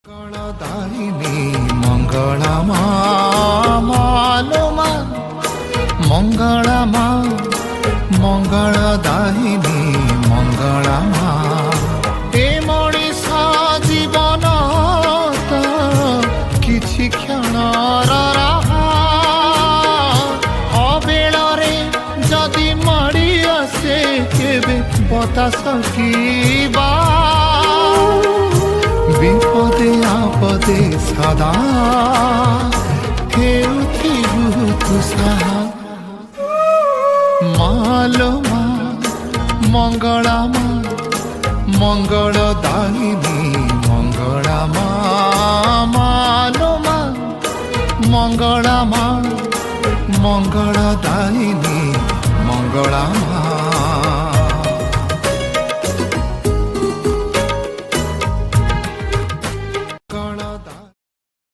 মঙ্গলদায়িনী মঙ্গলামা মালোমা মঙ্গলামা মঙ্গলদায়িনী মঙ্গলামা এ মଣିষ জীবন তো কিছু ক্ষণর অবেଳରେ যদি মাড়ি আসে কেবে বতাস কিবা বিপদে আপদে সদা হেউথিবু তু সাহা মালোমা মঙ্গলামা মঙ্গলদায়িনী মঙ্গলামা মালোমা মঙ্গলামা মঙ্গলদায়িনী